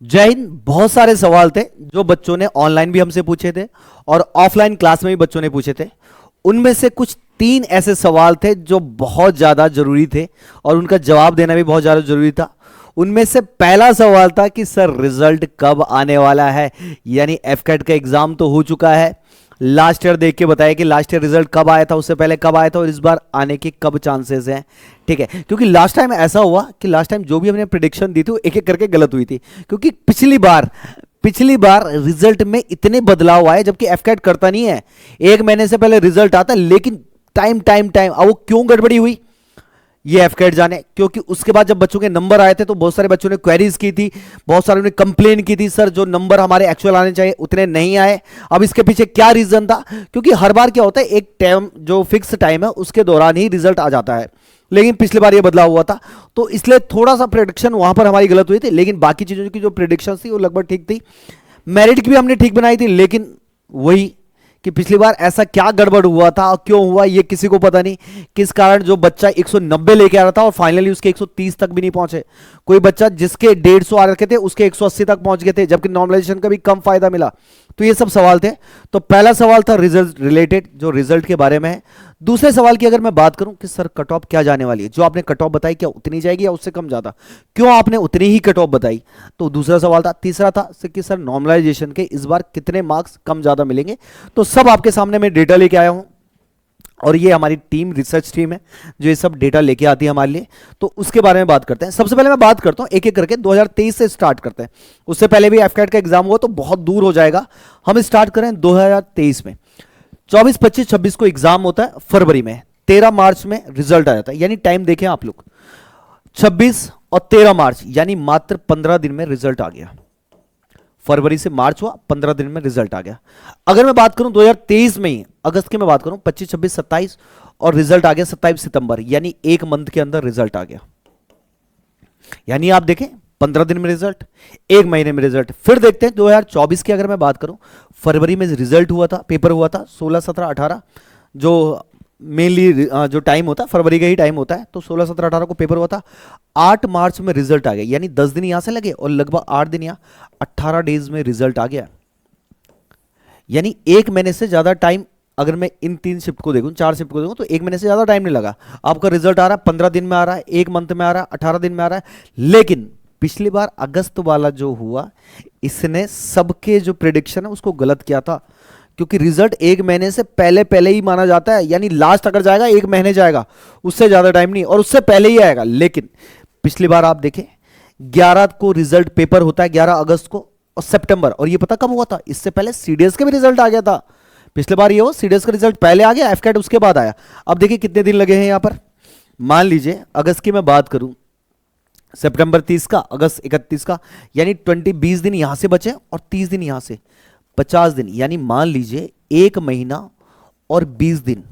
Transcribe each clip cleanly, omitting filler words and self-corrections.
जय हिंद। बहुत सारे सवाल थे जो बच्चों ने ऑनलाइन भी हमसे पूछे थे और ऑफलाइन क्लास में भी बच्चों ने पूछे थे। उनमें से कुछ तीन ऐसे सवाल थे जो बहुत ज़्यादा जरूरी थे और उनका जवाब देना भी बहुत ज़्यादा जरूरी था। उनमें से पहला सवाल था कि सर रिजल्ट कब आने वाला है, यानी एफकेट का एग्जाम तो हो चुका है। लास्ट ईयर देख के बताया कि लास्ट ईयर रिजल्ट कब आया था, उससे पहले कब आया था और इस बार आने के कब चांसेस हैं। ठीक है, क्योंकि लास्ट टाइम ऐसा हुआ कि लास्ट टाइम जो भी हमने प्रिडिक्शन दी थी वो एक एक करके गलत हुई थी, क्योंकि पिछली बार रिजल्ट में इतने बदलाव आए, जबकि एफकेट करता नहीं है। एक महीने से पहले रिजल्ट आता है, लेकिन टाइम टाइम टाइम, अब वो क्यों गड़बड़ी हुई ये एफकेट जाने। क्योंकि उसके बाद जब बच्चों के नंबर आए थे तो बहुत सारे बच्चों ने क्वेरीज की थी, बहुत सारे ने कंप्लेन की थी, सर जो नंबर हमारे एक्चुअल आने चाहिए उतने नहीं आए। अब इसके पीछे क्या रीजन था? क्योंकि हर बार क्या होता है, एक टाइम जो फिक्स टाइम है उसके दौरान ही रिजल्ट आ जाता है, लेकिन पिछली बार ये बदलाव हुआ था, तो इसलिए थोड़ा सा प्रेडिक्शन वहां पर हमारी गलत हुई थी। लेकिन बाकी चीजों की जो प्रेडिक्शन थी वो लगभग ठीक थी। मेरिट की भी हमने ठीक बनाई थी, लेकिन वही कि पिछली बार ऐसा क्या गड़बड़ हुआ था और क्यों हुआ ये किसी को पता नहीं। किस कारण जो बच्चा 190 लेके आ रहा था और फाइनली उसके 130 तक भी नहीं पहुंचे, कोई बच्चा जिसके 150 आ रखे थे उसके 180 तक पहुंच गए थे, जबकि नॉर्मलाइजेशन का भी कम फायदा मिला। तो ये सब सवाल थे। तो पहला सवाल था रिजल्ट रिलेटेड, जो रिजल्ट के बारे में है। दूसरे सवाल की अगर मैं बात करूं कि सर कट ऑफ क्या जाने वाली है, जो आपने कट ऑफ बताई क्या उतनी जाएगी या उससे कम ज्यादा, क्यों आपने उतनी ही कट ऑफ बताई, तो दूसरा सवाल था। तीसरा था कि सर नॉर्मलाइजेशन के इस बार कितने मार्क्स कम ज्यादा मिलेंगे। तो सब आपके सामने मैं डेटा लेके आया हूं और ये हमारी टीम, रिसर्च टीम है जो ये सब डेटा लेके आती है हमारे लिए। तो उसके बारे में बात करते हैं। सबसे पहले मैं बात करता हूं एक एक करके, 2023 से स्टार्ट करते हैं। उससे पहले भी एफकेट का एग्जाम हुआ तो बहुत दूर हो जाएगा। हम स्टार्ट करें 2023 में। 24, 25, 26 को एग्जाम होता है फरवरी में, 13 मार्च में रिजल्ट आ जाता है। यानी टाइम देखें आप लोग, 26 और 13 मार्च, यानी मात्र 15 दिन में रिजल्ट आ गया। फरवरी से मार्च हुआ, 15 दिन में रिजल्ट आ गया। अगर मैं बात करूं 2023 में ही अगस्त की मैं बात करूं, 25, 26, 27 और रिजल्ट आ गया 27 सितंबर, यानी एक मंथ के अंदर रिजल्ट आ गया। यानी आप देखें 15 दिन में रिजल्ट, एक महीने में रिजल्ट। फिर देखते हैं 2024 की अगर मैं बात करूं, फरवरी में रिजल्ट हुआ था, पेपर हुआ था 16, 17, 18, जो मेनली जो टाइम होता है फरवरी का ही टाइम होता है, तो 16, 17, 18 को पेपर हुआ था। 8 मार्च में रिजल्ट आ गया, यानी 10 दिन यहां से लगे और लगभग 8 दिन यहां, 18 डेज में रिजल्ट आ गया। यानी एक महीने से ज्यादा टाइम, अगर मैं इन 3 शिफ्ट को देखूं, 4 शिफ्ट को देखूं, तो एक महीने से ज्यादा टाइम नहीं लगा। आपका रिजल्ट आ रहा है 15 दिन में आ रहा है, एक मंथ में आ रहा है, 18 दिन में आ रहा है। लेकिन पिछली बार अगस्त वाला जो हुआ, इसने सबके जो प्रिडिक्शन है उसको गलत किया था, क्योंकि रिजल्ट एक महीने से पहले पहले ही माना जाता है। यानी लास्ट अगर जाएगा एक महीने जाएगा, उससे ज्यादा टाइम नहीं, और उससे पहले ही आएगा। लेकिन पिछली बार आप देखें 11 को रिजल्ट पेपर होता है, 11 अगस्त को, और सितंबर, और ये पता कब हुआ था, इससे पहले सीडीएस का भी रिजल्ट आ गया था। पिछले बार ये हो सीडीएस का रिजल्ट पहले आ गया, एफकेट उसके बाद आया। अब देखिए कितने दिन लगे हैं यहां पर। मान लीजिए अगस्त की मैं बात करूं, सितंबर 30 का, अगस्त 31 का, यानी 20 दिन यहां से बचे और 30 दिन यहां से, 50 दिन, यानी मान लीजिए एक महीना और 20 दिन,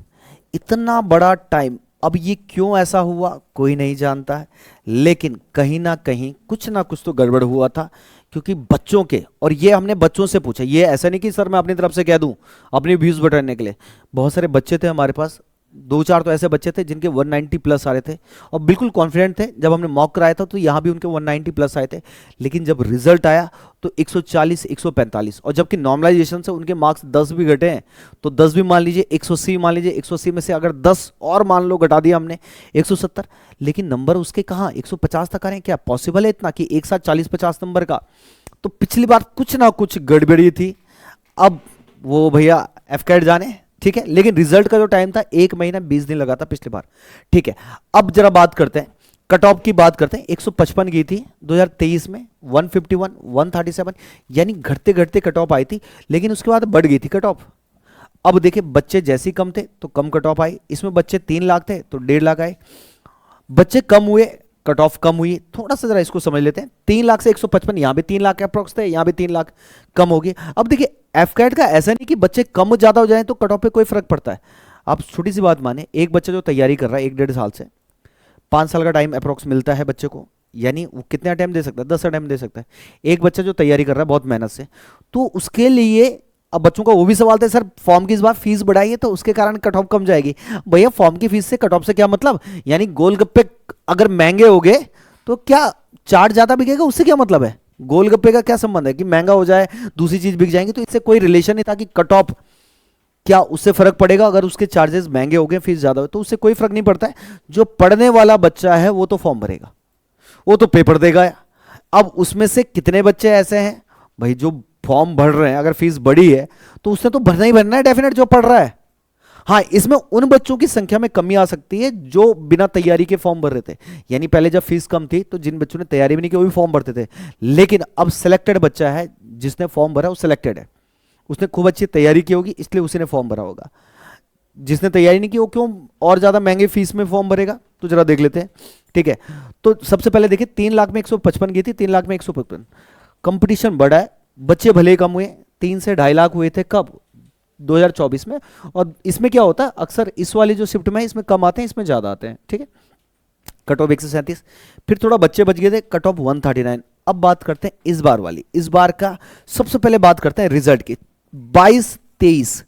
इतना बड़ा टाइम। अब ये क्यों ऐसा हुआ कोई नहीं जानता है, लेकिन कहीं ना कहीं कुछ ना कुछ तो गड़बड़ हुआ था। क्योंकि बच्चों के, और ये हमने बच्चों से पूछा, ये ऐसा नहीं कि सर मैं अपनी तरफ से कह दूं अपनी व्यूज बढ़ाने के लिए। बहुत सारे बच्चे थे हमारे पास, 2-4 तो ऐसे बच्चे थे जिनके 190 प्लस आ रहे थे और बिल्कुल कॉन्फिडेंट थे। जब हमने मॉक कराया था तो यहाँ भी उनके 190 प्लस आए थे, लेकिन जब रिजल्ट आया तो 140, 145, और जबकि नॉर्मलाइजेशन से उनके मार्क्स 10 भी घटे हैं, तो 10 भी मान लीजिए, 180 मान लीजिए, 180 में से अगर 10 और मान लो घटा दिया हमने, 170, लेकिन नंबर उसके कहाँ 150 तक आ रहे हैं। क्या पॉसिबल है इतना कि एक साथ 40-50 नंबर का? तो पिछली बार कुछ ना कुछ गड़बड़ी थी। अब वो भैया एफकेट जाने, ठीक है, लेकिन रिजल्ट का जो टाइम था 1 महीना 20 दिन लगा था पिछली बार। ठीक है, अब जरा बात करते हैं कट ऑफ की, बात करते हैं। 155 की थी 2023 में, 151, 137, यानी घटते घटते कट ऑफ आई थी, लेकिन उसके बाद बढ़ गई थी कट ऑफ। अब देखिए बच्चे जैसे ही कम थे तो कम कट ऑफ आई। इसमें बच्चे 3 लाख थे तो 1.5 लाख आए, बच्चे कम हुए कट ऑफ कम हुई। थोड़ा सा जरा इसको समझ लेते हैं। 3 लाख से 155, यहां भी 3 लाख अप्रोक्स थे, यहां भी 3 लाख कम हो गई। अब देखिए एफकेट का ऐसा नहीं कि बच्चे कम ज्यादा हो जाए तो कट ऑफ पे कोई फर्क पड़ता है। आप छोटी सी बात माने, एक बच्चा जो तैयारी कर रहा है 1-1.5 साल से, 5 साल का टाइम अप्रोक्स मिलता है बच्चे को, यानी वो कितने अटेम्प्ट दे सकता है, 10 अटेम्प्ट दे सकता है। एक बच्चा जो तैयारी कर रहा है बहुत मेहनत से, तो उसके लिए अब बच्चों का वो भी सवाल था, सर फॉर्म की इस बार फीस बढ़ाई है तो उसके कारण कट ऑफ कम जाएगी। भैया फॉर्म की फीस से कट ऑफ से क्या मतलब? यानी गोलगप्पे अगर महंगे हो गए तो क्या चाट ज्यादा बिकेगा, उससे क्या मतलब है? गोलगप्पे का क्या संबंध है कि महंगा हो जाए, दूसरी चीज बिक जाएंगी, तो इससे कोई रिलेशन नहीं था कि कट ऑफ क्या उससे फर्क पड़ेगा अगर उसके चार्जेस महंगे हो गए, फीस ज्यादा हो, तो उससे कोई फर्क नहीं पड़ता है। जो पढ़ने वाला बच्चा है वो तो फॉर्म भरेगा, वो तो पेपर देगा। अब उसमें से कितने बच्चे ऐसे हैं भाई जो फॉर्म भर रहे हैं, अगर फीस बढ़ी है तो उसने तो भरना ही भरना है डेफिनेट, जो पढ़ रहा है। हाँ, इसमें उन बच्चों की संख्या में कमी आ सकती है जो बिना तैयारी के फॉर्म भर रहे थे, यानी पहले जब फीस कम थी तो जिन बच्चों ने तैयारी भी नहीं की वो भी फॉर्म भरते थे। लेकिन अब सिलेक्टेड बच्चा है, जिसने फॉर्म भरा वो सिलेक्टेड है, उसने खूब अच्छी तैयारी की होगी इसलिए उसी ने फॉर्म भरा होगा। जिसने तैयारी नहीं की वो क्यों और ज्यादा महंगे फीस में फॉर्म भरेगा, तो जरा देख लेते हैं। ठीक है, तो सबसे पहले देखिए 3 लाख में 155 गई थी, 3 लाख में 155। कंपटीशन बढ़ा है, बच्चे भले कम हुए, 3 से 2.5 लाख हुए थे कब, 2024 में। और इसमें क्या होता है, अक्सर इस वाली जो शिफ्ट में है इसमें कम आते हैं, इसमें ज्यादा आते हैं। ठीक है, कट ऑफ 137, फिर थोड़ा बच्चे बच गए थे, कट ऑफ 139। अब बात करते हैं इस बार वाली, इस बार का सबसे पहले बात करते हैं रिजल्ट की। 22-23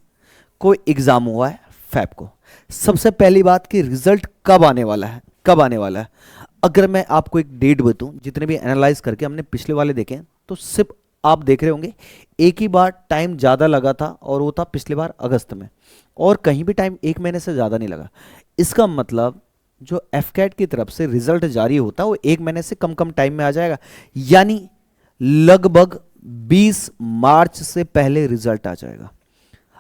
को एग्जाम हुआ है फैब को। सबसे पहली बात कि रिजल्ट कब आने वाला है, कब आने वाला है। अगर मैं आपको एक डेट बताऊं, जितने भी एनालाइज करके हमने पिछले वाले देखे हैं, तो सिर्फ आप देख रहे होंगे एक ही बार टाइम ज़्यादा लगा था और वो था पिछले बार अगस्त में, और कहीं भी टाइम 1 महीने से ज़्यादा नहीं लगा। इसका मतलब जो एफकैट की तरफ से रिजल्ट जारी होता है वो 1 महीने से कम कम टाइम में आ जाएगा, यानी लगभग 20 मार्च से पहले रिजल्ट आ जाएगा।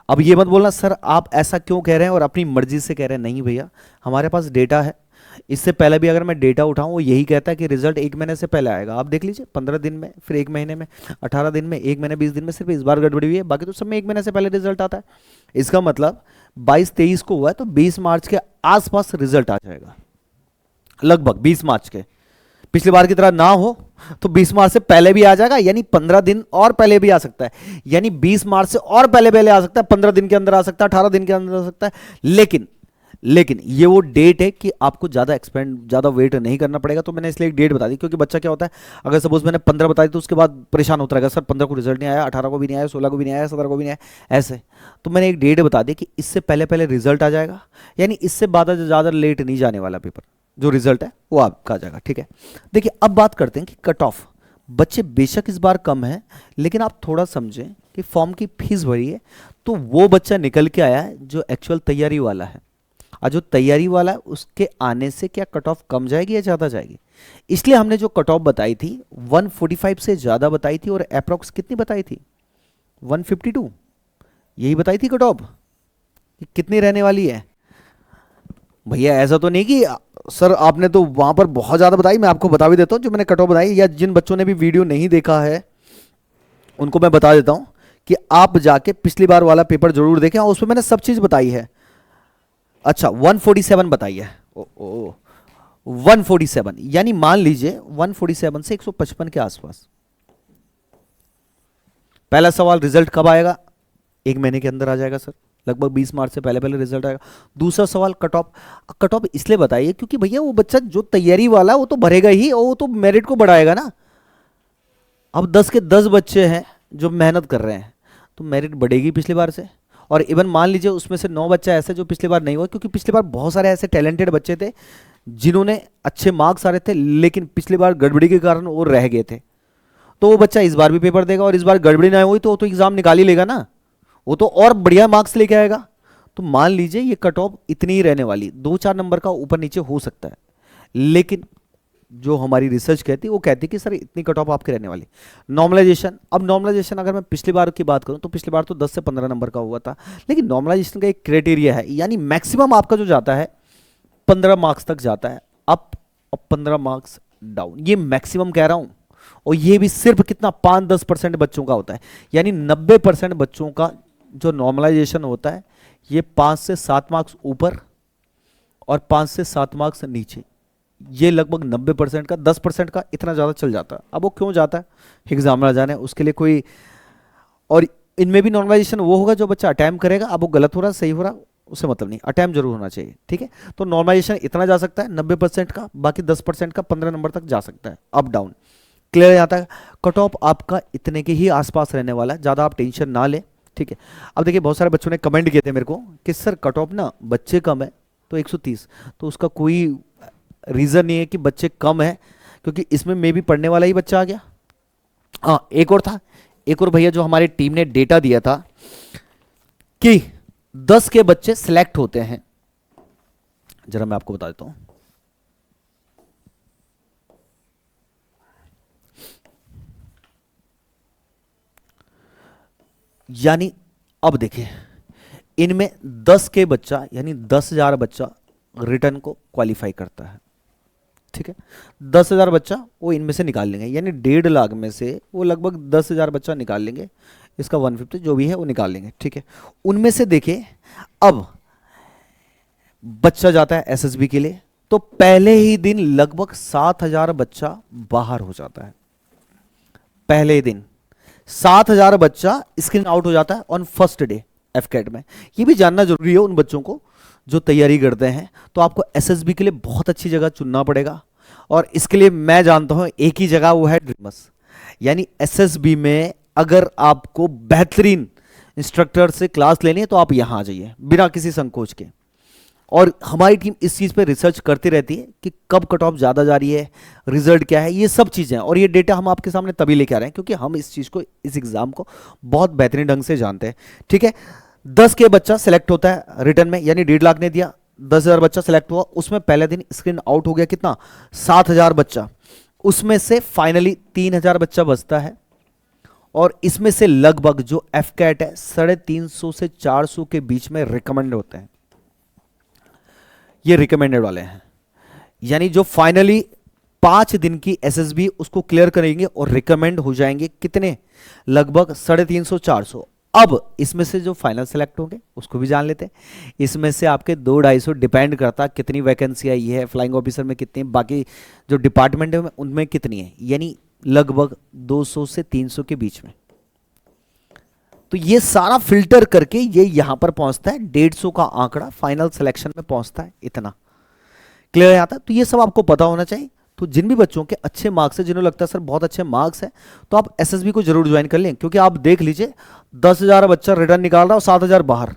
अब ये मत बोलना सर आप ऐसा क्यों कह रहे हैं और अपनी मर्जी से कह रहे हैं, नहीं भैया, हमारे पास डेटा है। इससे पहले भी अगर मैं डेटा उठाऊं वो यही कहता है कि रिजल्ट 1 महीने से पहले आएगा। आप देख लीजिए, 15 दिन में, फिर 1 महीने में, 18 दिन में, 1 महीने 20 दिन में, सिर्फ इस बार गड़बड़ी हुई है, बाकी तो सब में 1 महीने से पहले रिजल्ट आता है। इसका मतलब 22-23 को हुआ है तो 20 मार्च के आसपास रिजल्ट आ जाएगा, लगभग 20 मार्च के। पिछली बार की तरह ना हो तो 20 मार्च से पहले भी आ जाएगा, यानी 15 दिन और पहले भी आ सकता है, यानी 20 मार्च से और पहले पहले आ सकता है, 15 दिन के अंदर आ सकता है, 18 दिन के अंदर आ सकता है। लेकिन ये वो डेट है कि आपको ज्यादा एक्सपेंड, ज्यादा वेट नहीं करना पड़ेगा। तो मैंने इसलिए एक डेट बता दी, क्योंकि बच्चा क्या होता है, अगर सपोज मैंने 15 बता दी तो उसके बाद परेशान होता रहेगा, सर 15 को रिजल्ट नहीं आया, 18 को भी नहीं आया, 16 को भी नहीं आया, 17 को भी नहीं आया, ऐसे। तो मैंने एक डेट बता दी कि इससे पहले पहले रिजल्ट आ जाएगा, यानी इससे ज्यादा लेट नहीं जाने वाला पेपर, जो रिजल्ट है वो आपका आ जाएगा। ठीक है, देखिए अब बात करते हैं कि कट ऑफ। बच्चे बेशक इस बार कम है, लेकिन आप थोड़ा समझें कि फॉर्म की फीस भरी है तो वो बच्चा निकल के आया है जो एक्चुअल तैयारी वाला है, और जो तैयारी वाला है उसके आने से क्या कट ऑफ कम जाएगी या ज़्यादा जाएगी। इसलिए हमने जो कट ऑफ बताई थी 145 से ज़्यादा बताई थी, और अप्रॉक्स कितनी बताई थी, 152 यही बताई थी कट ऑफ, कितनी रहने वाली है। भैया ऐसा तो नहीं कि सर आपने तो वहां पर बहुत ज़्यादा बताई, मैं आपको बता भी देता हूँ जो मैंने कट ऑफ बताई, या जिन बच्चों ने भी वीडियो नहीं देखा है उनको मैं बता देता हूँ कि आप जाके पिछली बार वाला पेपर जरूर देखें, और उसमें मैंने सब चीज़ बताई है। अच्छा 147 बताई है, ओ 147, यानी मान लीजिए 147 से 155 के आसपास। पहला सवाल, रिजल्ट कब आएगा, 1 महीने के अंदर आ जाएगा सर, लगभग 20 मार्च से पहले पहले रिजल्ट आएगा। दूसरा सवाल, कट ऑफ। कट ऑफ इसलिए बताइए क्योंकि भैया वो बच्चा जो तैयारी वाला है वो तो भरेगा ही, और वो तो मेरिट को बढ़ाएगा ना। अब 10 के 10 बच्चे हैं जो मेहनत कर रहे हैं तो मेरिट बढ़ेगी पिछली बार से। और इवन मान लीजिए उसमें से 9 बच्चा ऐसे जो पिछली बार नहीं हुआ, क्योंकि पिछली बार बहुत सारे ऐसे टैलेंटेड बच्चे थे जिन्होंने अच्छे मार्क्स आ रहे थे, लेकिन पिछली बार गड़बड़ी के कारण वो रह गए थे। तो वो बच्चा इस बार भी पेपर देगा, और इस बार गड़बड़ी ना हुई तो वो तो एग्जाम निकाल ही लेगा ना, वो तो और बढ़िया मार्क्स लेके आएगा। तो मान लीजिए ये कट ऑफ इतनी ही रहने वाली, 2-4 नंबर का ऊपर नीचे हो सकता है, लेकिन जो हमारी रिसर्च कहती है वो कहती है कि सर इतनी कट ऑफ आपकी रहने वाली। नॉर्मलाइजेशन, अब नॉर्मलाइजेशन अगर मैं पिछली बार की बात करूं तो पिछली बार तो 10 से 15 नंबर का हुआ था, लेकिन नॉर्मलाइजेशन का एक क्राइटेरिया है, यानी मैक्सिमम आपका जो जाता है 15 मार्क्स तक जाता है अप और 15 मार्क्स डाउन, ये मैक्सिमम कह रहा हूं। और ये भी सिर्फ कितना, 5-10% बच्चों का होता है, यानी 90% बच्चों का जो नॉर्मलाइजेशन होता है ये 5 से 7 मार्क्स ऊपर और 5 से 7 मार्क्स नीचे, ये लगभग 90% का, 10% का इतना ज़्यादा चल जाता है। अब वो क्यों जाता है, एग्जाम में जाने उसके लिए कोई, और इनमें भी नॉर्मलाइजेशन वो होगा जो बच्चा अटैम्प्ट करेगा। अब वो गलत हो रहा सही हो रहा उससे मतलब नहीं, अटैम्प्ट जरूर होना चाहिए। ठीक है, तो नॉर्मलाइजेशन इतना जा सकता है 90% का, बाकी 10% का 15 नंबर तक जा सकता है, अप डाउन। क्लियर जाता है, कट ऑफ आपका इतने के ही आसपास रहने वाला है, ज़्यादा आप टेंशन ना लें। ठीक है, अब देखिए बहुत सारे बच्चों ने कमेंट किए थे मेरे को कि सर कट ऑफ ना बच्चे कम है तो 130, तो उसका कोई रीज़न नहीं है कि बच्चे कम है, क्योंकि इसमें मे भी पढ़ने वाला ही बच्चा आ गया, हाँ एक और था, एक और भैया जो हमारी टीम ने डेटा दिया था कि 10 के बच्चे सिलेक्ट होते हैं, जरा मैं आपको बता देता हूं। यानी अब देखिए, इनमें 10 के बच्चा यानी 10,000 बच्चा रिटर्न को क्वालिफाई करता है, ठीक है। 10,000 बच्चा वो इनमें से निकाल लेंगे, यानी 1.5 लाख में से वो लगभग 10,000 बच्चा निकाल लेंगे, इसका 1/5 जो भी है वो निकाल लेंगे, ठीक है। उनमें से देखिए, अब बच्चा जाता है एसएसबी के लिए, तो पहले ही दिन लगभग 7,000 बच्चा बाहर हो जाता है। पहले ही दिन 7,000 बच्चा स्क्रीन आउट हो जाता है ऑन फर्स्ट डे एफकेट में। ये भी जानना जरूरी है उन बच्चों को जो तैयारी करते हैं, तो आपको एसएसबी के लिए बहुत अच्छी जगह चुनना पड़ेगा, और इसके लिए मैं जानता हूं एक ही जगह, वो है ड्रीमर्स। यानी एसएसबी में अगर आपको बेहतरीन इंस्ट्रक्टर से क्लास लेनी है तो आप यहां आ जाइए बिना किसी संकोच के। और हमारी टीम इस चीज़ पे रिसर्च करती रहती है कि कब कट ऑफ ज़्यादा जा रही है, रिजल्ट क्या है, ये सब चीज़ें हैं। और ये डेटा हम आपके सामने तभी लेके आ रहे हैं क्योंकि हम इस चीज़ को, इस एग्ज़ाम को बहुत बेहतरीन ढंग से जानते हैं, ठीक है। 10 के बच्चा सेलेक्ट होता है रिटर्न में, यानी 1.5 लाख ने दिया, 10,000 बच्चा सेलेक्ट हुआ, उसमें पहले दिन स्क्रीन आउट हो गया कितना, 7,000 बच्चा। उसमें से फाइनली 3,000 बच्चा बचता है, और इसमें से लगभग जो एफकैट है 350 से 400 के बीच में रिकमेंड होते हैं, ये रिकमेंडेड वाले हैं। यानी जो फाइनली 5 दिन की एसएसबी उसको क्लियर करेंगे और रिकमेंड हो जाएंगे कितने, लगभग 350 400। अब इसमें से जो फाइनल सेलेक्ट होंगे उसको भी जान लेते हैं। इसमें से आपके 200-250 डिपेंड करता है कितनी वैकेंसी आई है, फ्लाइंग ऑफिसर में कितनी, बाकी जो डिपार्टमेंट है उनमें कितनी है, यानी लगभग 200 से 300 के बीच में। तो ये सारा फिल्टर करके ये यहां पर पहुंचता है, 150 का आंकड़ा फाइनल सिलेक्शन में पहुंचता है, इतना क्लियर आता है। तो ये सब आपको पता होना चाहिए। तो जिन भी बच्चों के अच्छे मार्क्स है, जिन्हें लगता है सर बहुत अच्छे मार्क्स है, तो आप एसएसबी को जरूर ज्वाइन कर लें, क्योंकि आप देख लीजिए 10,000 बच्चा रिटर्न निकाल रहा है और 7,000 बाहर।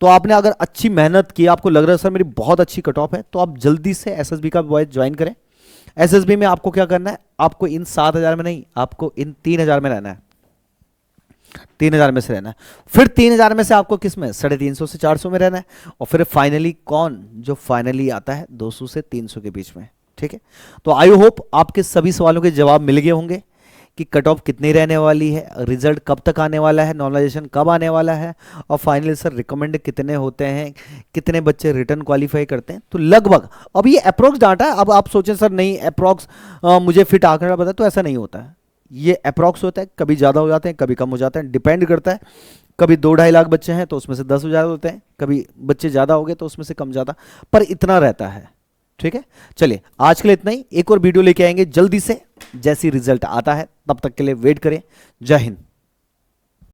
तो आपने अगर अच्छी मेहनत की, आपको लग रहा है सर मेरी बहुत अच्छी कट ऑफ है, तो आप जल्दी से एसएसबी का बॉयज ज्वाइन करें। एसएसबी में आपको क्या करना है, आपको इन 7,000 में नहीं, आपको इन 3,000 में रहना है, 3,000 में से रहना है। फिर 3,000 में से आपको किस में, 350 से 400 में रहना है, और फिर फाइनली कौन, जो फाइनली आता है 200 से 300 के बीच में, ठीक है। तो आई होप आपके सभी सवालों के जवाब मिल गए होंगे कि कट ऑफ कितनी रहने वाली है, रिजल्ट कब तक आने वाला है, नॉर्मलाइजेशन कब आने वाला है, और फाइनली सर रिकमेंड कितने होते हैं, कितने बच्चे रिटर्न क्वालिफाई करते हैं। तो लगभग, अब ये अप्रोक्स डाटा है, अब आप सोचें सर नहीं अप्रोक्स मुझे फिट आंकड़ा पता है, तो ऐसा नहीं होता है। ये अप्रॉक्स होता है, कभी ज़्यादा हो जाते हैं, कभी कम हो जाते हैं, डिपेंड करता है। कभी 2-2.5 लाख बच्चे हैं तो उसमें से 10,000 होते हैं, कभी बच्चे ज़्यादा हो गए तो उसमें से कम ज़्यादा, पर इतना रहता है, ठीक है। चलिए आज के लिए इतना ही, एक और वीडियो लेके आएंगे जल्दी से, जैसी रिजल्ट आता है, तब तक के लिए वेट करें। जय हिंद।